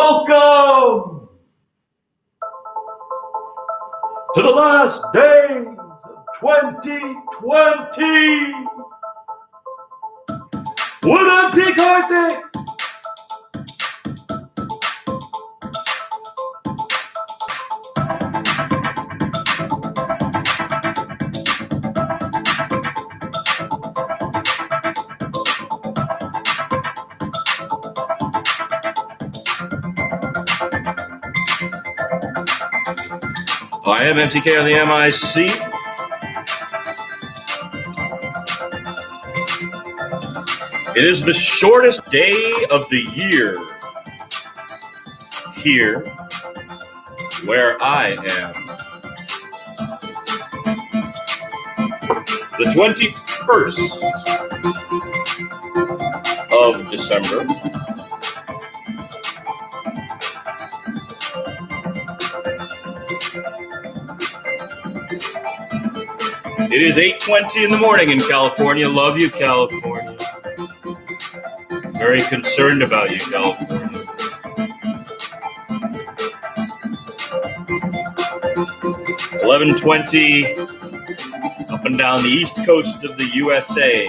Welcome to the last days of 2020 with mtk-on-the-mic. I am MTK on the MIC. It is the shortest day of the year here where I am. The 21st of December. It is 8:20 in the morning in California. Love you, California. Very concerned about you, California. 11:20 up and down the east coast of the USA.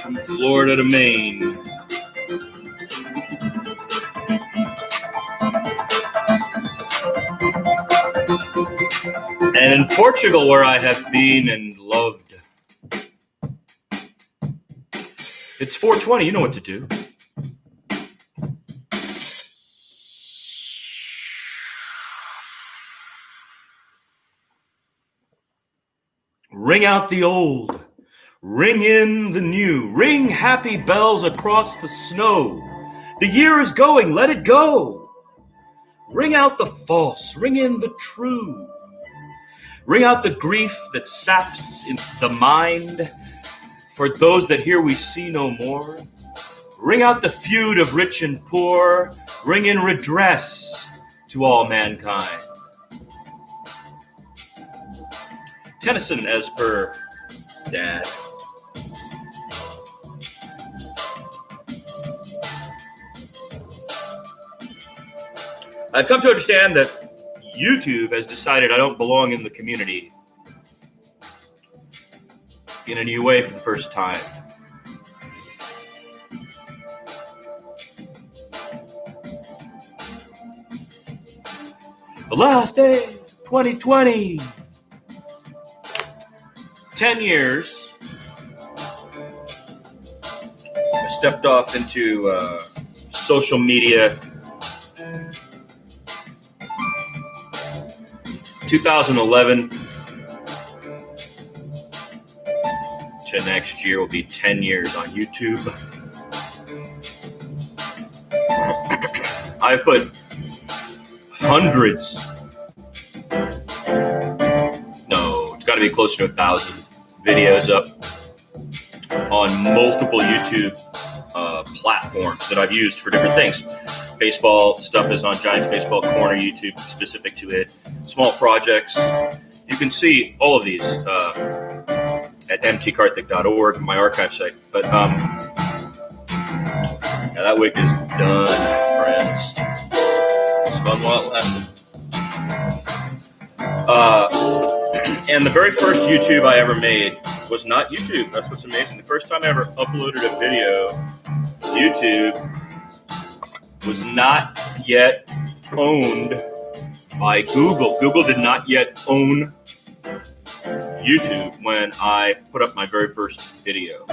From Florida to Maine. And in Portugal, where I have been and loved. It's 4:20, you know what to do. Ring out the old, ring in the new, ring happy bells across the snow. The year is going, let it go. Ring out the false, ring in the true. Ring out the grief that saps in the mind. For those that here we see no more. Ring out the feud of rich and poor. Ring in redress to all mankind. Tennyson as per Dad. I've come to understand that YouTube has decided I don't belong in the community in a new way for the first time. The last days, 2020. 10 years. I stepped off into social media. 2011 to next year will be 10 years on YouTube. I've put hundreds, no, it's got to be closer to 1,000 videos up on multiple YouTube platforms that I've used for different things. Baseball stuff is on Giants Baseball Corner YouTube, specific to it. Small projects. You can see all of these at mtk-on-the-mic.org, my archive site. But yeah, that week is done, friends. It's fun while it lasted. And the very first YouTube I ever made was not YouTube. That's what's amazing. The first time I ever uploaded a video to YouTube was not yet owned by Google. Google did not yet own YouTube when I put up my very first video.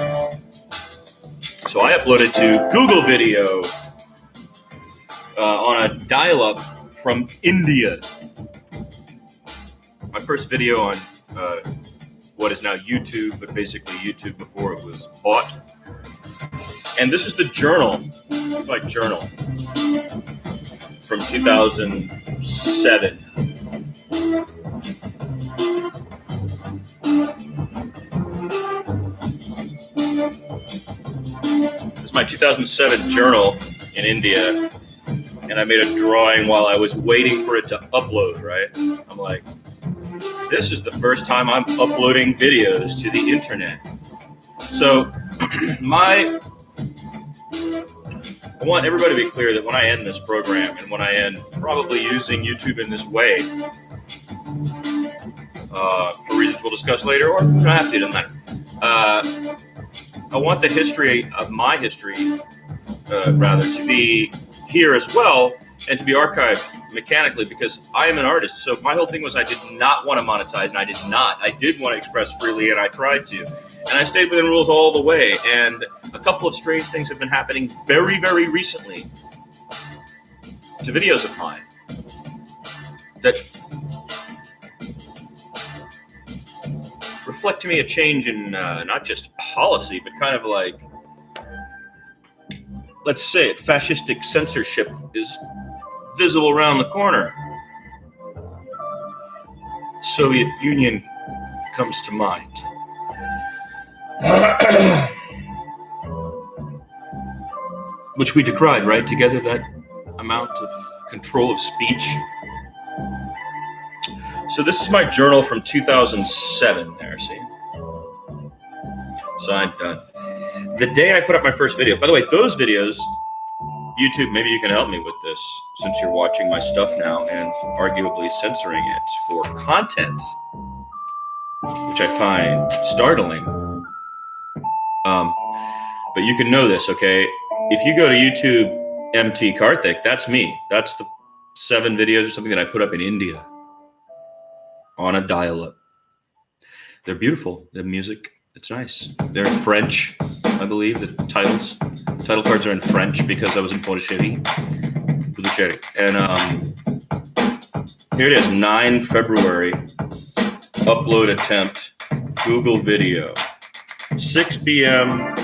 So I uploaded to Google Video on a dial-up from India. My first video on what is now YouTube, but basically YouTube before it was bought. And this is the journal, my journal, from 2007. This is my 2007 journal in India, and I made a drawing while I was waiting for it to upload, right? I'm like, this is the first time I'm uploading videos to the internet. So I want everybody to be clear that when I end this program and when I end probably using YouTube in this way, for reasons we'll discuss later, or we don't have to, it doesn't matter. I want the history of my history, to be here as well and to be archived mechanically, because I am an artist. So my whole thing was I did not want to monetize, and I did not. I did want to express freely, and I tried to. And I stayed within rules all the way. And a couple of strange things have been happening very, very recently to videos of mine that reflect to me a change in not just policy, but kind of like, let's say it, fascistic censorship is visible around the corner. Soviet Union comes to mind. Which we decried, right? Together, that amount of control of speech. So this is my journal from 2007 there, see? Signed, done. The day I put up my first video, by the way, those videos, YouTube, maybe you can help me with this since you're watching my stuff now and arguably censoring it for content, which I find startling. But you can know this, okay? If you go to YouTube MT Karthik, that's me. That's the 7 videos or something that I put up in India on a dial-up. They're beautiful. The music, it's nice. They're in French, I believe. The title cards are in French because I was in Puducherry. And here it is, 9 February, upload attempt, Google video, 6 p.m.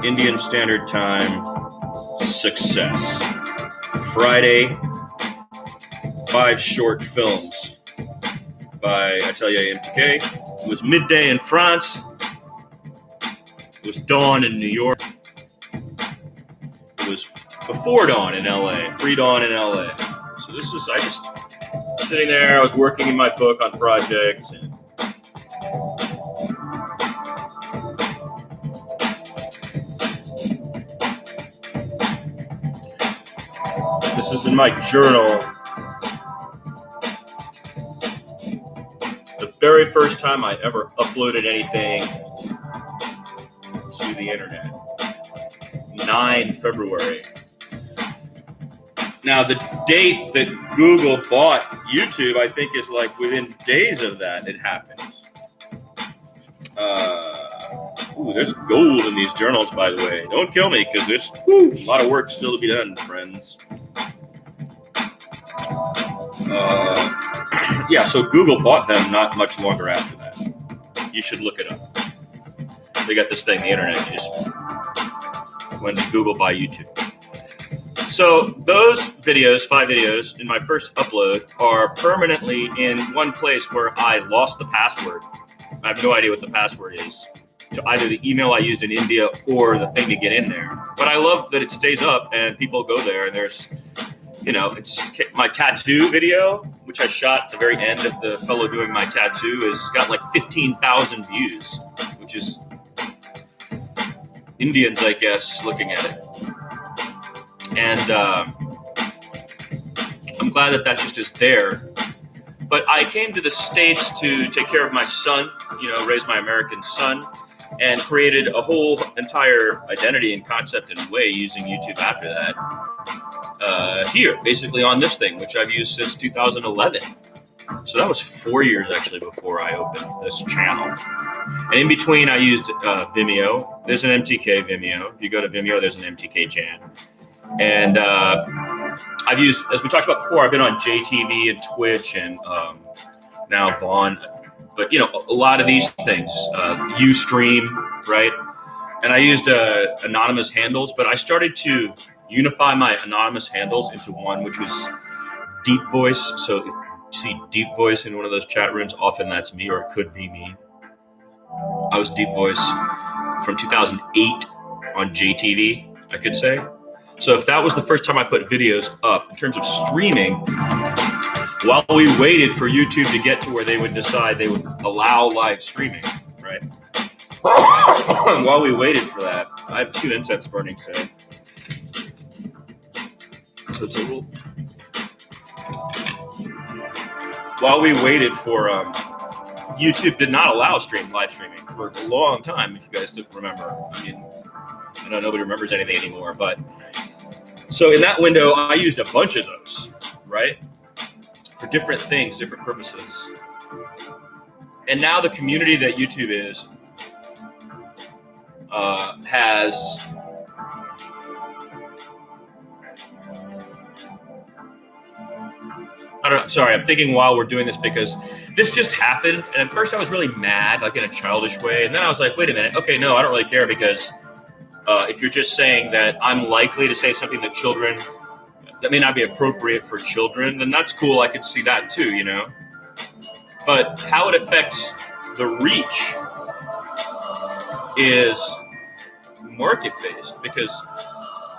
Indian Standard Time, success. Friday, 5 short films by Atelier MTK. It was midday in France. It was dawn in New York. It was before dawn in LA, pre-dawn in LA. So this was, I just sitting there, I was working in my book on projects, and this is in my journal. The very first time I ever uploaded anything to the internet. 9 February. Now, the date that Google bought YouTube, I think, is like within days of that it happened. There's gold in these journals, by the way. Don't kill me, because there's a lot of work still to be done, friends. Yeah, so Google bought them not much longer after that. You should look it up. They got this thing, the internet. You just when did Google buy YouTube? So those videos, 5 videos in my first upload, are permanently in one place where I lost the password. I have no idea what the password is to either the email I used in India or the thing to get in there. But I love that it stays up and people go there, and there's, it's my tattoo video, which I shot at the very end of the fellow doing my tattoo, has got like 15,000 views, which is Indians, I guess, looking at it. And I'm glad that just is there. But I came to the States to take care of my son, raise my American son, and created a whole entire identity and concept and way using YouTube after that. Here, basically on this thing, which I've used since 2011. So that was 4 years actually before I opened this channel. And in between, I used Vimeo. There's an MTK Vimeo. If you go to Vimeo, there's an MTK channel. And I've used, as we talked about before, I've been on JTV and Twitch and now Vaughn. But, a lot of these things, Ustream, right? And I used anonymous handles, but I started to unify my anonymous handles into one, which was Deep Voice. So if you see Deep Voice in one of those chat rooms, often that's me, or it could be me. I was Deep Voice from 2008 on JTV, I could say. So if that was the first time I put videos up, in terms of streaming, while we waited for YouTube to get to where they would decide they would allow live streaming, right? While we waited for that, I have 2 incense burning today. so it's a little. While we waited for YouTube did not allow live streaming for a long time. If you guys didn't remember, I know nobody remembers anything anymore. But so in that window, I used a bunch of those, right, for different things, different purposes. And now the community that YouTube is has. I don't know. Sorry, I'm thinking while we're doing this because this just happened. And at first I was really mad, like in a childish way. And then I was like, wait a minute. Okay, no, I don't really care because if you're just saying that I'm likely to say something that may not be appropriate for children, then that's cool. I could see that too, you know. But how it affects the reach is market-based because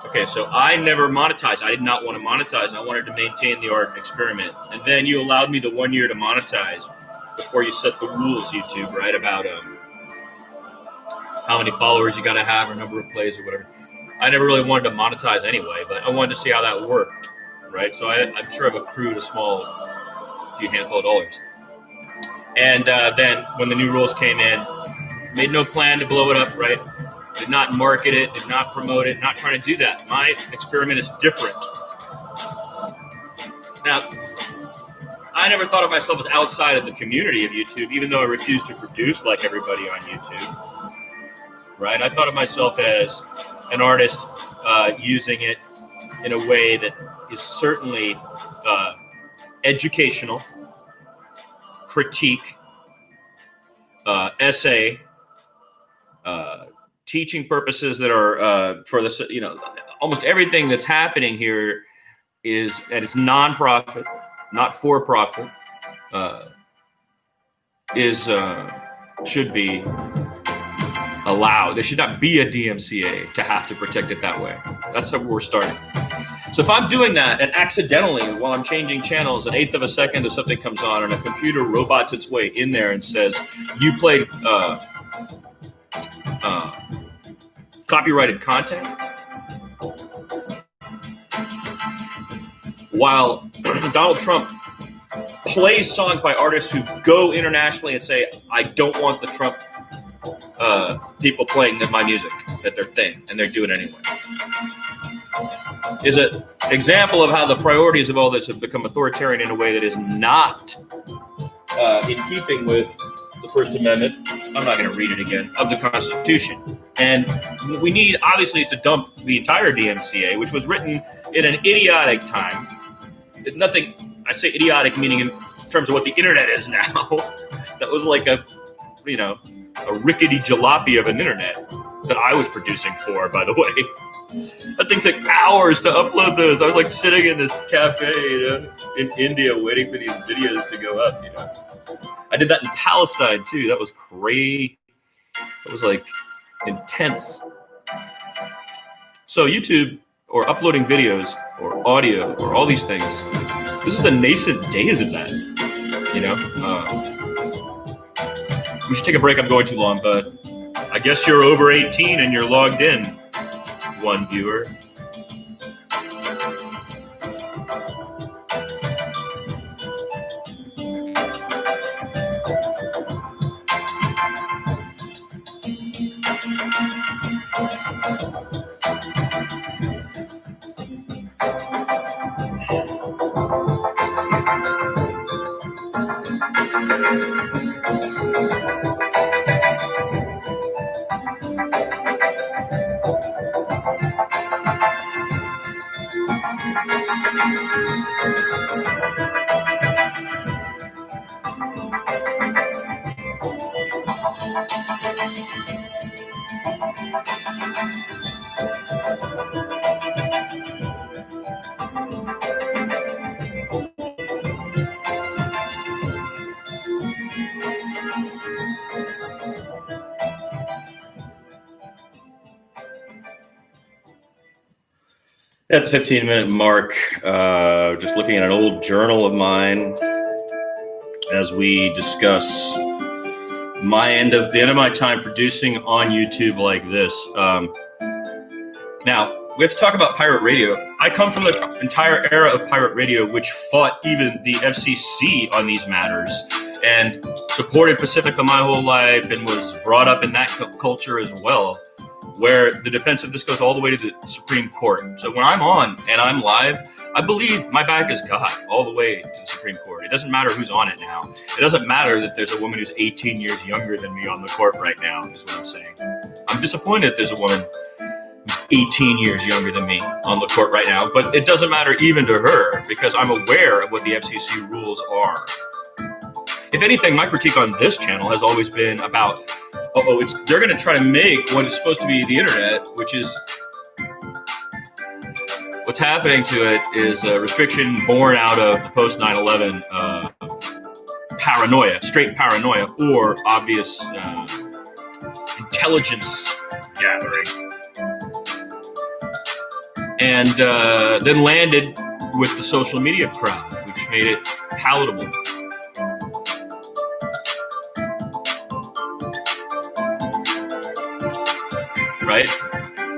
okay, so I never monetized. I did not want to monetize. I wanted to maintain the art experiment. And then you allowed me the 1 year to monetize before you set the rules, YouTube, right, about how many followers you got to have or number of plays or whatever. I never really wanted to monetize anyway, but I wanted to see how that worked, right? So I'm sure I've accrued a few handful of dollars. And then when the new rules came in, made no plan to blow it up, right? Did not market it, did not promote it, not trying to do that. My experiment is different. Now, I never thought of myself as outside of the community of YouTube, even though I refused to produce like everybody on YouTube, right? I thought of myself as an artist using it in a way that is certainly educational, critique, essay, teaching purposes that are for this, you know, almost everything that's happening here is that it's non-profit, not for profit, should be allowed. There should not be a DMCA to have to protect it that way. That's how we're starting. So if I'm doing that and accidentally, while I'm changing channels, an eighth of a second or something comes on and a computer robots its way in there and says, you played copyrighted content, while Donald Trump plays songs by artists who go internationally and say, I don't want the Trump people playing my music, that their thing, and they're doing it anyway, is an example of how the priorities of all this have become authoritarian in a way that is not in keeping with the First Amendment. I'm not going to read it again, of the Constitution. And what we need, obviously, is to dump the entire DMCA, which was written in an idiotic time. It's nothing, I say idiotic meaning in terms of what the internet is now. That was like a rickety jalopy of an internet that I was producing for, by the way. That thing took hours to upload those. I was like sitting in this cafe, in India waiting for these videos to go up, I did that in Palestine too. That was crazy. It was like intense. So YouTube or uploading videos or audio or all these things, this is the nascent days of that, we should take a break. I'm going too long, but I guess you're over 18 and you're logged in, one viewer. At the 15-minute mark, just looking at an old journal of mine as we discuss the end of my time producing on YouTube like this. Now, we have to talk about pirate radio. I come from the entire era of pirate radio, which fought even the FCC on these matters and supported Pacifica my whole life and was brought up in that culture as well, where the defense of this goes all the way to the Supreme Court. So when I'm on and I'm live, I believe my back is God all the way to the Supreme Court. It doesn't matter who's on it now. It doesn't matter that there's a woman who's 18 years younger than me on the court right now, is what I'm saying. I'm disappointed there's a woman who's 18 years younger than me on the court right now, but it doesn't matter even to her because I'm aware of what the FCC rules are. If anything, my critique on this channel has always been about, they're going to try to make what is supposed to be the internet, which is, what's happening to it is a restriction born out of post 9/11 paranoia, straight paranoia, or obvious intelligence gathering. And then landed with the social media crowd, which made it palatable. Right?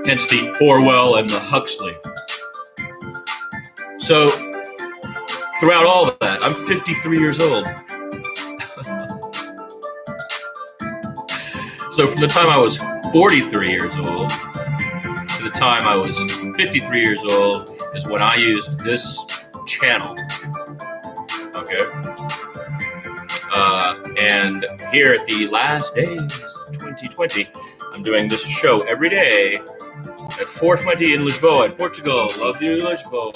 Hence the Orwell and the Huxley. So, throughout all of that, I'm 53 years old. So from the time I was 43 years old to the time I was 53 years old is when I used this channel. Okay? And here at the last days of 2020, I'm doing this show every day at 4:20 in Lisboa, in Portugal. Love you, Lisboa.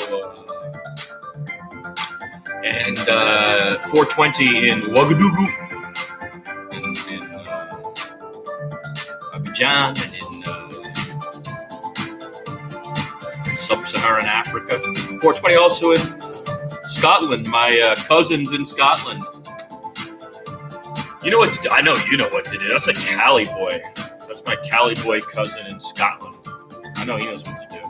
And 4:20 in Ouagadougou, in Abidjan, and in sub-Saharan Africa. 4:20 also in Scotland, my cousins in Scotland. You know what to do. I know you know what to do. That's a Cali boy. That's my Cali boy cousin in Scotland. I know he knows what to do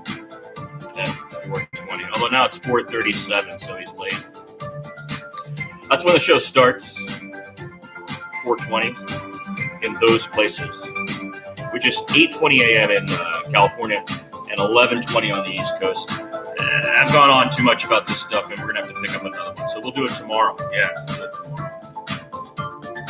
at 4:20. Although now it's 4:37, so he's late. That's when the show starts, 4:20, in those places, which is 8:20 a.m. in California and 11:20 on the East Coast. I've gone on too much about this stuff, and we're going to have to pick up another one. So we'll do it tomorrow. Yeah.